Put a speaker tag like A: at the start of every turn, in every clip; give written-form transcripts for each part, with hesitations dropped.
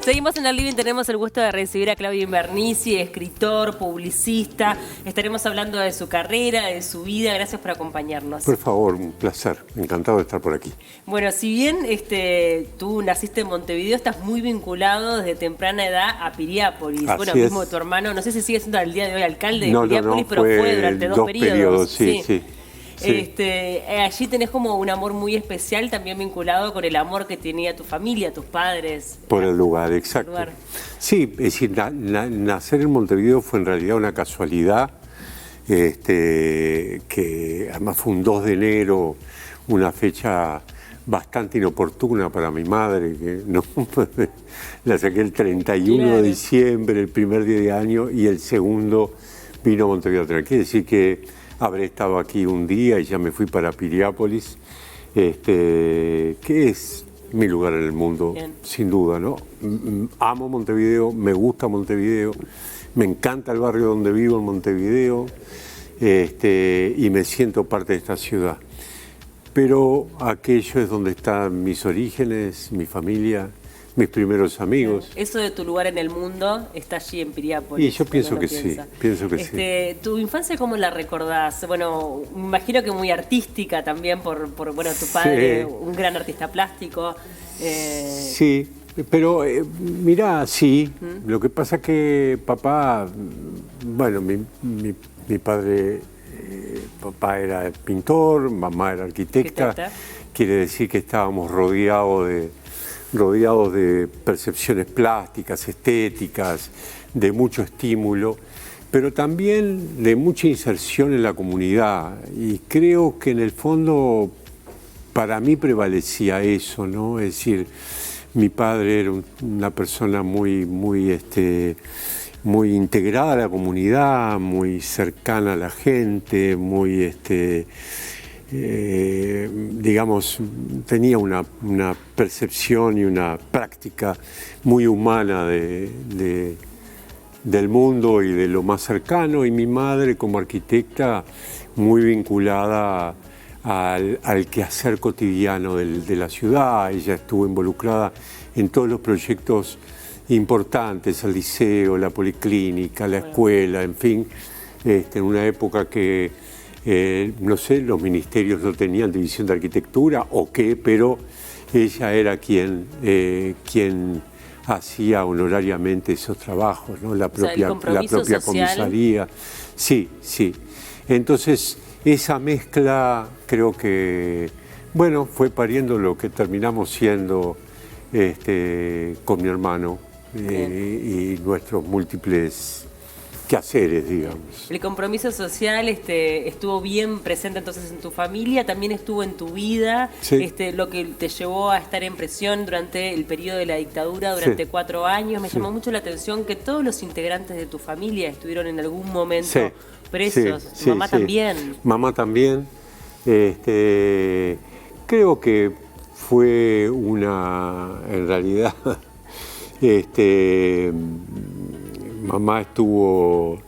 A: Seguimos en el living, tenemos el gusto de recibir a Claudio Invernizzi, escritor, publicista. Estaremos hablando de su carrera, de su vida. Gracias por acompañarnos.
B: Por favor, un placer. Encantado de estar por aquí.
A: Bueno, si bien tú naciste en Montevideo, estás muy vinculado desde temprana edad a Piriápolis.
B: Así
A: bueno,
B: es.
A: mismo tu hermano, no sé si sigue siendo al día de hoy alcalde de
B: No,
A: Piriápolis, pero fue durante dos periodos.
B: Sí.
A: Allí tenés como un amor muy especial, también vinculado con el amor que tenía tu familia, tus padres.
B: Por el lugar, exacto. Sí, es decir, nacer en Montevideo fue en realidad una casualidad, que además fue un 2 de enero, una fecha bastante inoportuna para mi madre, que no, la saqué el 31 de diciembre, el primer día de año, y el segundo vino a Montevideo. Quiere decir que habré estado aquí un día y ya me fui para Piriápolis, que es mi lugar en el mundo, sin duda, ¿no? Amo Montevideo, me gusta Montevideo, me encanta el barrio donde vivo en Montevideo, y me siento parte de esta ciudad. Pero aquello es donde están mis orígenes, mi familia, mis primeros amigos.
A: Eso de tu lugar en el mundo está allí en Piriápolis.
B: Y yo pienso que sí, sí.
A: ¿Tu infancia cómo la recordás? Bueno, me imagino que muy artística también por tu padre, sí, un gran artista plástico.
B: Sí, pero mirá, sí. Lo que pasa es que papá, bueno, mi padre, papá era pintor, mamá era arquitecta. Quiere decir que estábamos rodeados de percepciones plásticas, estéticas, de mucho estímulo, pero también de mucha inserción en la comunidad. Y creo que en el fondo para mí prevalecía eso, ¿no? Es decir, mi padre era una persona muy integrada a la comunidad, muy cercana a la gente, muy digamos, tenía una percepción y una práctica muy humana del mundo y de lo más cercano, y mi madre como arquitecta muy vinculada al quehacer cotidiano de la ciudad. Ella estuvo involucrada en todos los proyectos importantes, el liceo, la policlínica, la escuela, en fin, en una época que no sé, los ministerios no tenían división de arquitectura o qué, pero ella era quien hacía honorariamente esos trabajos, ¿no? La propia comisaría. Sí. Entonces, esa mezcla creo que, bueno, fue pariendo lo que terminamos siendo con mi hermano y nuestros múltiples quehaceres, digamos.
A: El compromiso social estuvo bien presente entonces en tu familia, también estuvo en tu vida, sí. Lo que te llevó a estar en prisión durante el periodo de la dictadura, durante 4 años. Me llamó mucho la atención que todos los integrantes de tu familia estuvieron en algún momento presos. Mamá también.
B: Mamá también. Creo que fue en realidad, mamá estuvo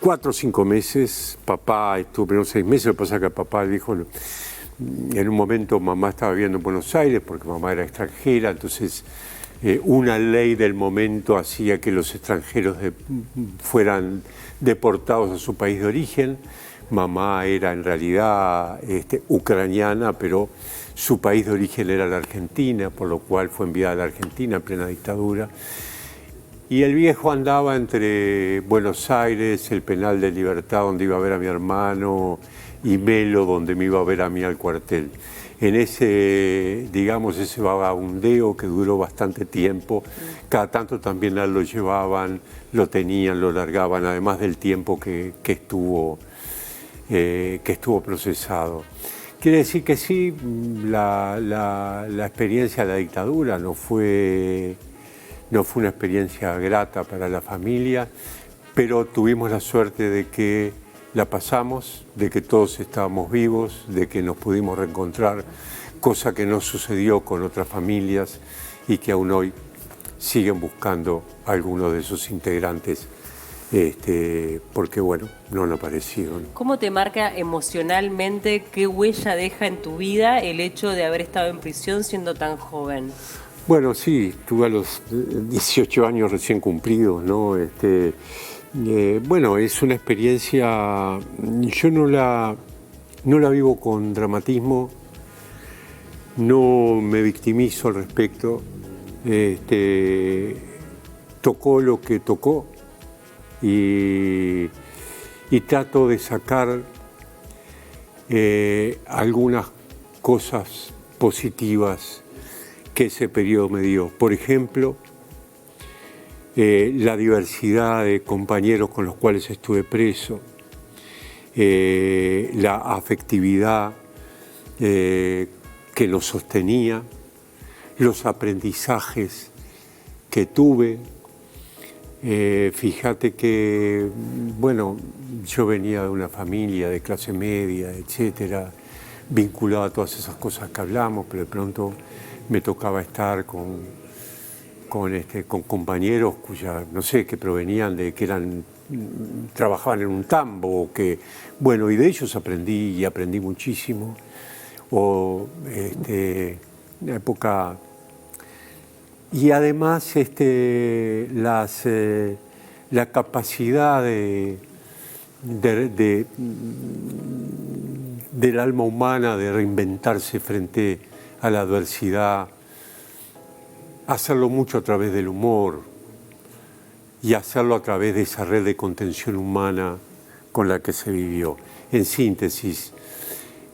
B: 4 o 5 meses, papá estuvo primero 6 meses. Lo que pasa es que papá dijo, en un momento mamá estaba viviendo en Buenos Aires porque mamá era extranjera, entonces una ley del momento hacía que los extranjeros fueran deportados a su país de origen. Mamá era en realidad ucraniana, pero su país de origen era la Argentina, por lo cual fue enviada a la Argentina en plena dictadura. Y el viejo andaba entre Buenos Aires, el Penal de Libertad, donde iba a ver a mi hermano, y Melo, donde me iba a ver a mí al cuartel. En ese vagabundeo que duró bastante tiempo, cada tanto también a él lo llevaban, lo tenían, lo largaban, además del tiempo que estuvo procesado. Quiere decir que sí, la experiencia de la dictadura no fue una experiencia grata para la familia, pero tuvimos la suerte de que la pasamos, de que todos estábamos vivos, de que nos pudimos reencontrar, cosa que no sucedió con otras familias y que aún hoy siguen buscando a algunos de sus integrantes, porque bueno, no han aparecido, ¿no?
A: ¿Cómo te marca emocionalmente, qué huella deja en tu vida el hecho de haber estado en prisión siendo tan joven?
B: Bueno, sí, tuve a los 18 años recién cumplidos, ¿no? Bueno, es una experiencia, yo no la vivo con dramatismo, no me victimizo al respecto, tocó lo que tocó y trato de sacar algunas cosas positivas que ese periodo me dio. Por ejemplo, la diversidad de compañeros con los cuales estuve preso, la afectividad que nos sostenía, los aprendizajes que tuve. Fíjate que, bueno, yo venía de una familia de clase media, etcétera, vinculado a todas esas cosas que hablamos, pero de pronto me tocaba estar con compañeros no sé, que provenían trabajaban en un tambo, bueno, y de ellos aprendí muchísimo. O la época. Y además la capacidad del alma humana de reinventarse frente a la adversidad, hacerlo mucho a través del humor y hacerlo a través de esa red de contención humana con la que se vivió. En síntesis,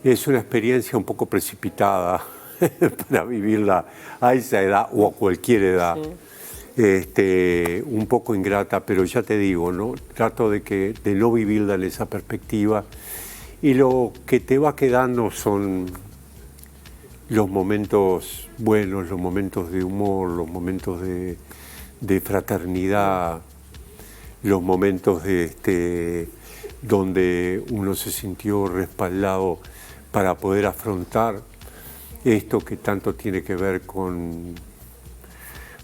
B: es una experiencia un poco precipitada para vivirla a esa edad o a cualquier edad, sí. Un poco ingrata, pero ya te digo, ¿no? Trato de no vivirla en esa perspectiva, y lo que te va quedando son los momentos buenos, los momentos de humor, los momentos de fraternidad, los momentos donde uno se sintió respaldado para poder afrontar esto que tanto tiene que ver con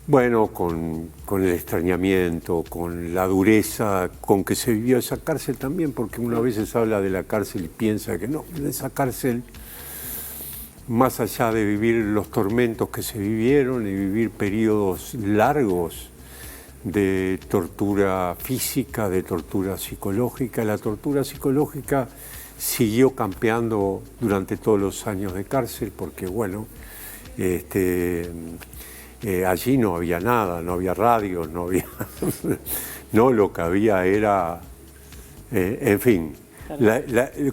B: el extrañamiento, con la dureza con que se vivió esa cárcel también, porque uno a veces habla de la cárcel y piensa que no, esa cárcel, más allá de vivir los tormentos que se vivieron y vivir periodos largos de tortura física, de tortura psicológica, la tortura psicológica siguió campeando durante todos los años de cárcel, porque bueno, allí no había nada, no había radio, no había no, lo que había era, en fin,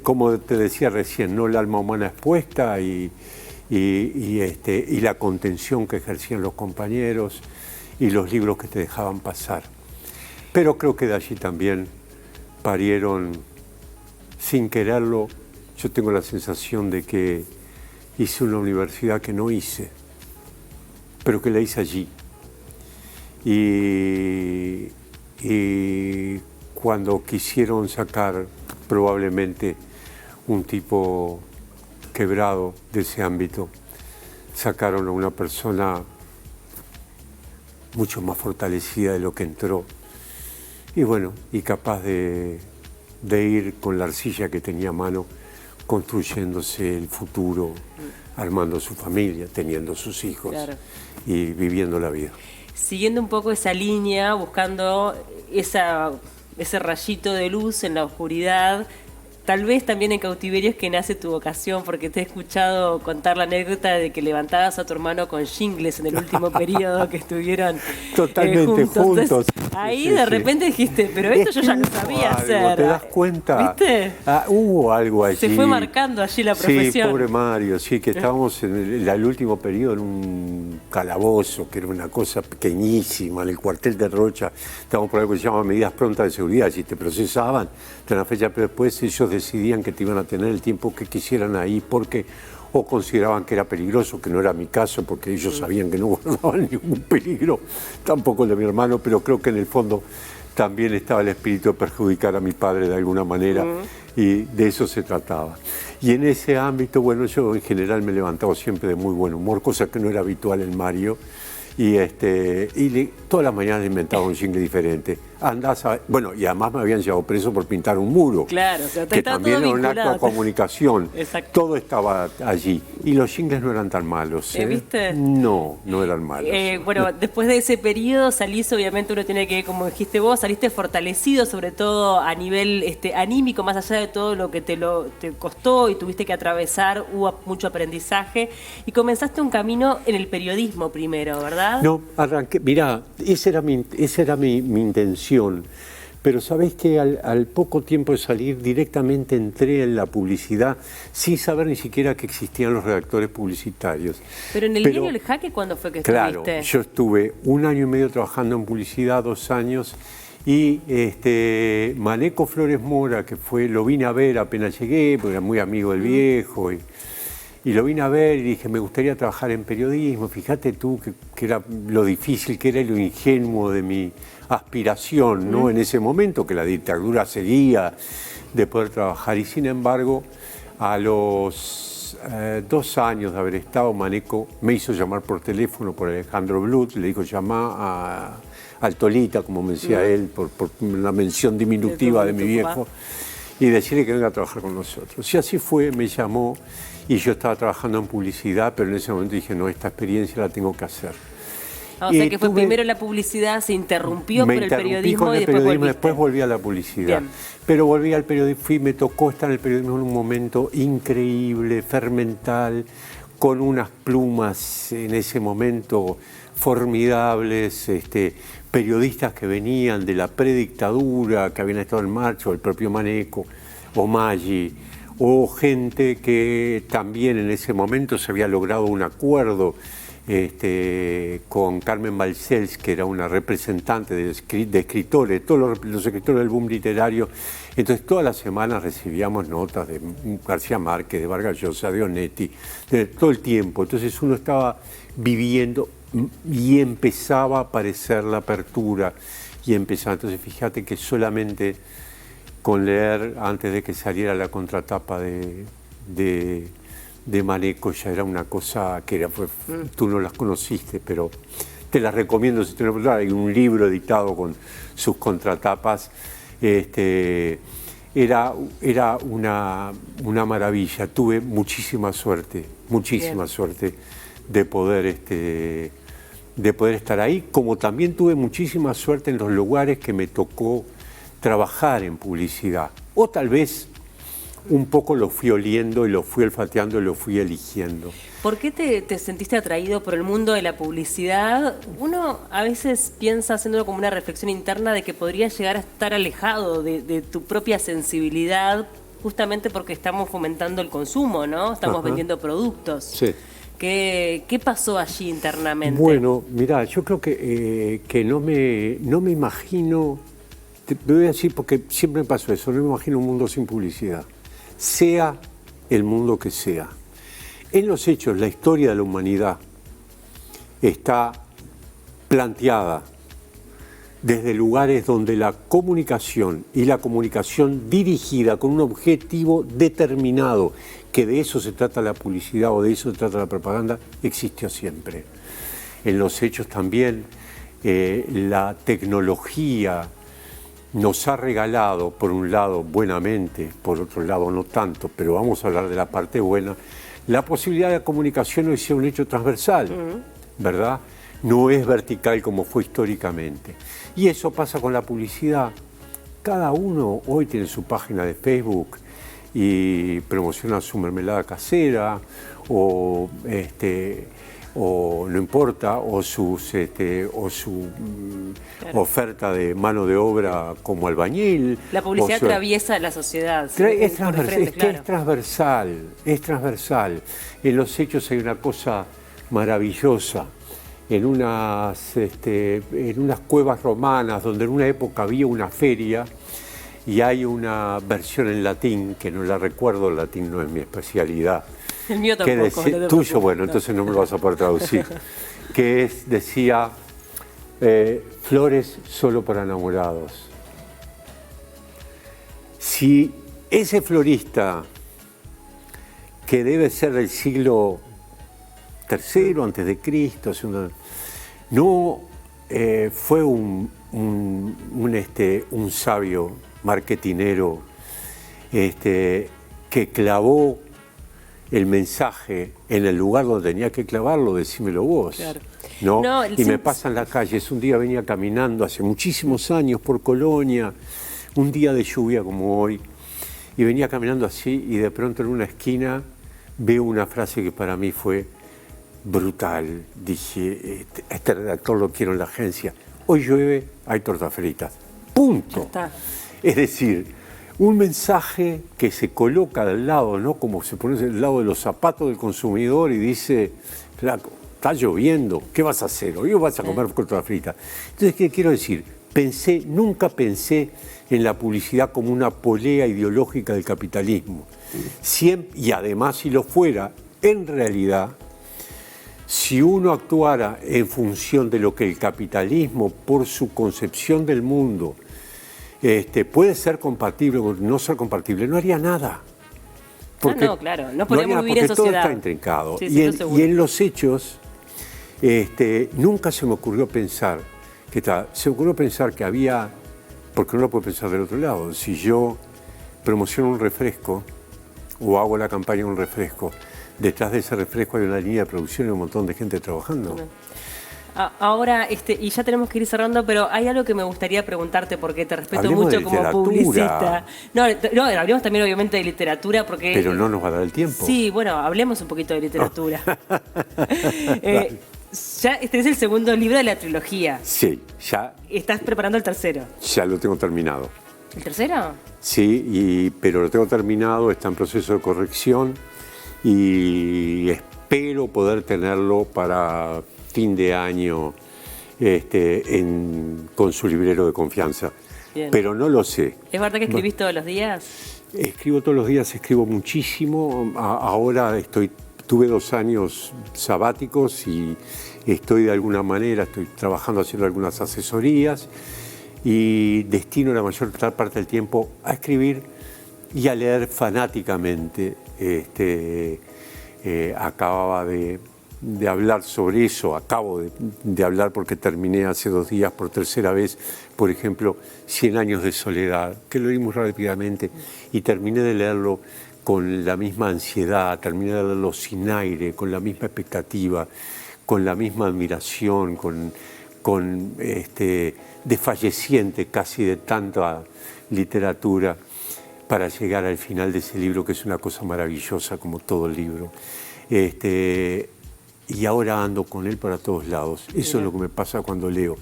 B: como te decía recién, ¿no? El alma humana expuesta y la contención que ejercían los compañeros y los libros que te dejaban pasar. Pero creo que de allí también parieron, sin quererlo, yo tengo la sensación de que hice una universidad que no hice, pero que la hice allí. Y cuando quisieron sacar probablemente un tipo quebrado de ese ámbito, sacaron a una persona mucho más fortalecida de lo que entró, y bueno, y capaz de ir con la arcilla que tenía a mano, construyéndose el futuro, armando su familia, teniendo sus hijos, claro, y viviendo la vida.
A: Siguiendo un poco esa línea, buscando ese rayito de luz en la oscuridad, tal vez también en Cautiverio es que nace tu vocación, porque te he escuchado contar la anécdota de que levantabas a tu hermano con shingles en el último periodo que estuvieron
B: totalmente juntos.
A: Entonces, ahí de repente dijiste, pero esto yo ya lo sabía hacer.
B: ¿Te das cuenta?
A: ¿Viste?
B: Hubo algo allí.
A: Se fue marcando allí la profesión.
B: Sí, pobre Mario, sí, que estábamos en el último periodo en un calabozo, que era una cosa pequeñísima, en el cuartel de Rocha. Estábamos por algo que se llama medidas prontas de seguridad, si te procesaban, te la fecha, pero después ellos decidían que te iban a tener el tiempo que quisieran ahí, porque o consideraban que era peligroso, que no era mi caso, porque ellos sabían que no guardaban ningún peligro, tampoco el de mi hermano, pero creo que en el fondo también estaba el espíritu de perjudicar a mi padre de alguna manera, y de eso se trataba. Y en ese ámbito, bueno, yo en general me levantaba siempre de muy buen humor, cosa que no era habitual en Mario, y todas las mañanas inventaba un jingle diferente. andás a... Bueno, y además me habían llevado preso por pintar un muro.
A: Claro, o sea,
B: que también era un acto de comunicación.
A: Exacto.
B: Todo estaba allí. Y los jingles no eran tan malos.
A: ¿Viste?
B: No eran malos.
A: Bueno, después de ese periodo salís, obviamente uno tiene que, como dijiste vos, saliste fortalecido, sobre todo a nivel anímico, más allá de todo lo que te costó y tuviste que atravesar, hubo mucho aprendizaje. Y comenzaste un camino en el periodismo primero, ¿verdad?
B: No, arranqué, mirá, esa era mi intención, pero sabés que al poco tiempo de salir directamente entré en la publicidad sin saber ni siquiera que existían los redactores publicitarios.
A: Pero en el diario El Jaque, ¿cuándo fue que estuviste?
B: Claro, yo estuve 1 año y medio trabajando en publicidad, 2 años, y Maneco Flores Mora, que lo vine a ver apenas llegué, porque era muy amigo del viejo, y lo vine a ver y dije, me gustaría trabajar en periodismo. Fíjate tú que era lo difícil, que era y lo ingenuo de mi aspiración, ¿no? En ese momento, que la dictadura seguía, de poder trabajar. Y sin embargo, a los 2 años de haber estado, Maneco me hizo llamar por teléfono por Alejandro Blut, le dijo, llamá al Tolita, como me decía él, por una mención diminutiva de mi viejo, y decirle que venga a trabajar con nosotros. Y así fue, me llamó. Y yo estaba trabajando en publicidad, pero en ese momento dije, no, esta experiencia la tengo que hacer.
A: O sea que fue primero la publicidad, se interrumpió por el periodismo y
B: después volví a la publicidad. Bien. Pero volví al periodismo y me tocó estar en el periodismo en un momento increíble, fermental, con unas plumas en ese momento formidables, periodistas que venían de la predictadura, que habían estado en marcha, el propio Maneco, o Maggi, o gente que también en ese momento se había logrado un acuerdo con Carmen Balcells, que era una representante de escritores, todos los escritores del boom literario. Entonces todas las semanas recibíamos notas de García Márquez, de Vargas Llosa, de Onetti, todo el tiempo. Entonces uno estaba viviendo y empezaba a aparecer la apertura y empezaba. Entonces fíjate que solamente con leer antes de que saliera la contratapa de Maneco ya era una cosa que tú no las conociste, pero te las recomiendo si te lo hay un libro editado con sus contratapas. Era una maravilla. Tuve muchísima suerte de poder estar ahí, como también tuve muchísima suerte en los lugares que me tocó trabajar en publicidad, o tal vez un poco lo fui oliendo y lo fui olfateando y lo fui eligiendo.
A: ¿Por qué te sentiste atraído por el mundo de la publicidad? Uno a veces piensa, haciéndolo como una reflexión interna, de que podría llegar a estar alejado de tu propia sensibilidad, justamente porque estamos fomentando el consumo, ¿no? Estamos vendiendo productos.
B: Sí.
A: ¿Qué pasó allí internamente?
B: Bueno, mirá, yo creo que no me imagino, te voy a decir porque siempre me pasó eso, no me imagino un mundo sin publicidad, sea el mundo que sea. En los hechos, la historia de la humanidad está planteada desde lugares donde la comunicación y la comunicación dirigida con un objetivo determinado, que de eso se trata la publicidad o de eso se trata la propaganda, existió siempre. En los hechos también la tecnología nos ha regalado, por un lado buenamente, por otro lado no tanto, pero vamos a hablar de la parte buena, la posibilidad de comunicación hoy sea un hecho transversal, ¿verdad? No es vertical como fue históricamente. Y eso pasa con la publicidad. Cada uno hoy tiene su página de Facebook y promociona su mermelada casera o no importa, o su oferta de mano de obra como albañil.
A: La publicidad atraviesa la sociedad.
B: Es transversal. En los hechos hay una cosa maravillosa. En unas cuevas romanas, donde en una época había una feria, y hay una versión en latín, que no la recuerdo, el latín no es mi especialidad.
A: El mío tampoco.
B: Tuyo, bueno, entonces no me lo vas a poder traducir. Decía, flores solo para enamorados. Si ese florista, que debe ser del siglo III a.C., no fue un sabio marketinero que clavó el mensaje en el lugar donde tenía que clavarlo, decímelo vos. Claro. ¿No? Y me pasa en la calle. Un día venía caminando hace muchísimos años por Colonia, un día de lluvia como hoy, y venía caminando así y de pronto en una esquina veo una frase que para mí fue brutal. Dije, este redactor lo quiero en la agencia. Hoy llueve, hay tortas fritas. Punto.
A: Ya está.
B: Es decir, un mensaje que se coloca del lado, ¿no? Como se pone del lado de los zapatos del consumidor y dice, flaco, está lloviendo, ¿qué vas a hacer? Hoy vas a comer tortas fritas. Entonces, ¿qué quiero decir? Nunca pensé en la publicidad como una polea ideológica del capitalismo. Siempre, y además, si lo fuera, en realidad, si uno actuara en función de lo que el capitalismo, por su concepción del mundo, puede ser compatible o no ser compatible, no haría nada.
A: Porque, no, claro, no podemos vivir en sociedad.
B: Todo está intrincado.
A: Sí,
B: y en los hechos, nunca se me ocurrió pensar, se me ocurrió pensar que había, porque uno puede pensar del otro lado, si yo promociono un refresco o hago la campaña de un refresco, detrás de ese refresco hay una línea de producción y un montón de gente trabajando.
A: Ahora, y ya tenemos que ir cerrando, pero hay algo que me gustaría preguntarte porque te respeto
B: Hablemos
A: mucho
B: de
A: como
B: literatura.
A: Publicista. No, hablemos también obviamente de literatura porque...
B: Pero no nos va a dar el tiempo.
A: Sí, bueno, hablemos un poquito de literatura. Ya este es el segundo libro de la trilogía.
B: Sí, ya.
A: ¿Estás preparando el tercero?
B: Ya lo tengo terminado.
A: ¿El tercero?
B: Sí, pero lo tengo terminado, está en proceso de corrección y espero poder tenerlo para fin de año con su librero de confianza.
A: Bien.
B: Pero no lo sé.
A: ¿Es verdad que escribís todos los días?
B: Escribo todos los días, escribo muchísimo. Ahora tuve 2 años sabáticos y estoy de alguna manera, estoy trabajando haciendo algunas asesorías y destino la mayor parte del tiempo a escribir y a leer fanáticamente. Acababa de hablar sobre eso, acabo de hablar porque terminé hace 2 días por tercera vez, por ejemplo, 100 años de soledad, que lo leí muy rápidamente y terminé de leerlo con la misma ansiedad, terminé de leerlo sin aire, con la misma expectativa, con la misma admiración, con desfalleciente casi de tanta literatura para llegar al final de ese libro, que es una cosa maravillosa como todo el libro. Y ahora ando con él para todos lados. Eso es lo que me pasa cuando leo.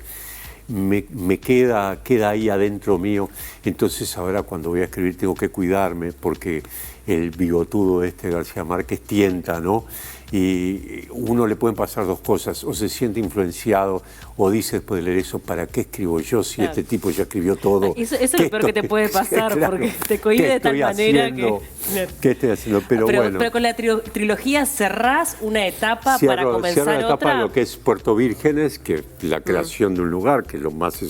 B: Me queda ahí adentro mío. Entonces ahora cuando voy a escribir tengo que cuidarme porque el bigotudo García Márquez tienta, ¿no? Y uno le pueden pasar 2 cosas, o se siente influenciado o dice después de leer eso, ¿para qué escribo yo si este tipo ya escribió todo?
A: Eso es lo peor que te puede pasar, claro, porque te cohíbe de tal manera que...
B: ¿Qué estoy haciendo? Pero bueno.
A: Pero con la trilogía cerrás una etapa para comenzar
B: una etapa
A: otra.
B: De lo que es Puerto Vírgenes, que es la creación de un lugar, que lo más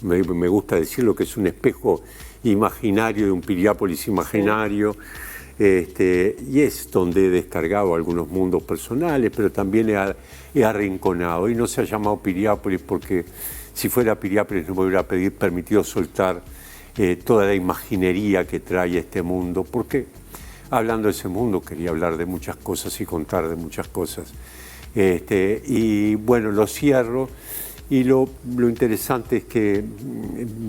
B: me gusta decirlo, que es un espejo imaginario de un Piriápolis imaginario. Y es donde he descargado algunos mundos personales, pero también he arrinconado. Y no se ha llamado Piriápolis porque si fuera Piriápolis no me hubiera permitido soltar toda la imaginería que trae este mundo, porque hablando de ese mundo quería hablar de muchas cosas y contar de muchas cosas. Y bueno, lo cierro. Y lo interesante es que,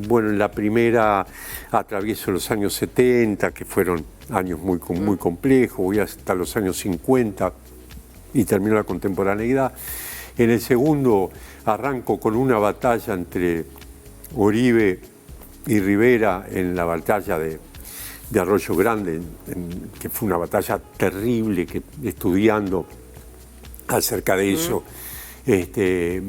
B: bueno, en la primera atravieso los años 70, que fueron años muy complejos, voy hasta los años 50 y termino la contemporaneidad. En el segundo arranco con una batalla entre Uribe y Rivera en la batalla de Arroyo Grande, que fue una batalla terrible, que estudiando acerca de eso, entre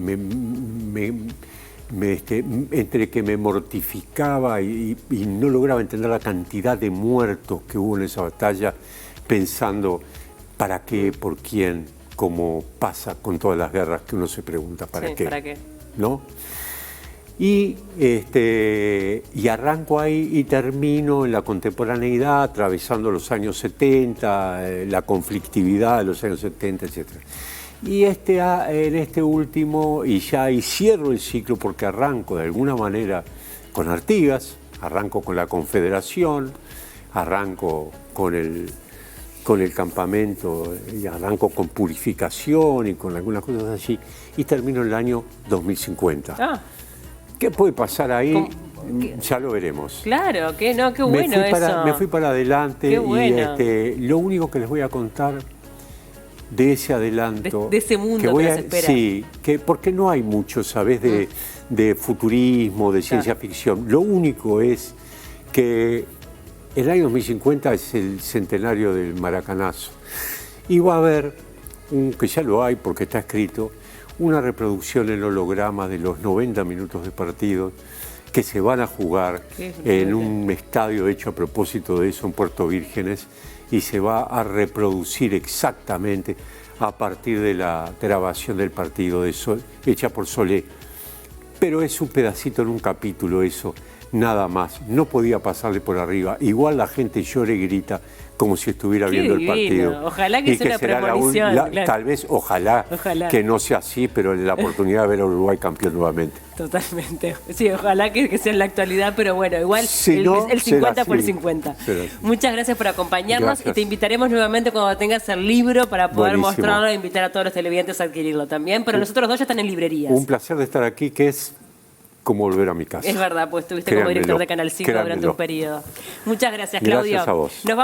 B: que me mortificaba y no lograba entender la cantidad de muertos que hubo en esa batalla, pensando ¿para qué? ¿Por quién? Como pasa con todas las guerras que uno se pregunta ¿para qué?
A: ¿Para qué?
B: ¿No? Y arranco ahí y termino en la contemporaneidad, atravesando los años 70, la conflictividad de los años 70, etc. Y en este último, y ya ahí cierro el ciclo porque arranco de alguna manera con Artigas, arranco con la Confederación, arranco con el campamento, y arranco con Purificación y con algunas cosas así, y termino el año 2050. ¿Qué puede pasar ahí? Ya lo veremos.
A: Claro, qué bueno eso.
B: Me fui para adelante.
A: Qué bueno.
B: Y lo único que les voy a contar de ese adelanto...
A: De ese mundo que nos espera.
B: Sí, porque no hay mucho, ¿sabes? De futurismo, de ciencia ficción. Lo único es que el año 2050 es el centenario del Maracanazo. Y va a haber, que ya lo hay porque está escrito, una reproducción en holograma de los 90 minutos de partido que se van a jugar en un estadio hecho a propósito de eso en Puerto Vírgenes, y se va a reproducir exactamente a partir de la grabación del partido hecha por Solé. Pero es un pedacito en un capítulo eso, nada más. No podía pasarle por arriba. Igual la gente llora y grita como si estuviera viendo el partido.
A: Ojalá que sea una premonición. Claro.
B: Tal vez, ojalá que no sea así, pero la oportunidad de ver a Uruguay campeón nuevamente.
A: Totalmente. Sí, ojalá que sea en la actualidad, pero bueno, igual el 50 por el 50. Muchas gracias por acompañarnos. Gracias. Y te invitaremos nuevamente cuando tengas el libro para poder mostrarlo e invitar a todos los televidentes a adquirirlo también. Pero nosotros dos ya están en librerías.
B: Un placer de estar aquí, que es como volver a mi casa.
A: Es verdad, pues estuviste como director de Canal 5 durante un periodo. Muchas gracias, Claudio.
B: Gracias a vos.
A: Nos vamos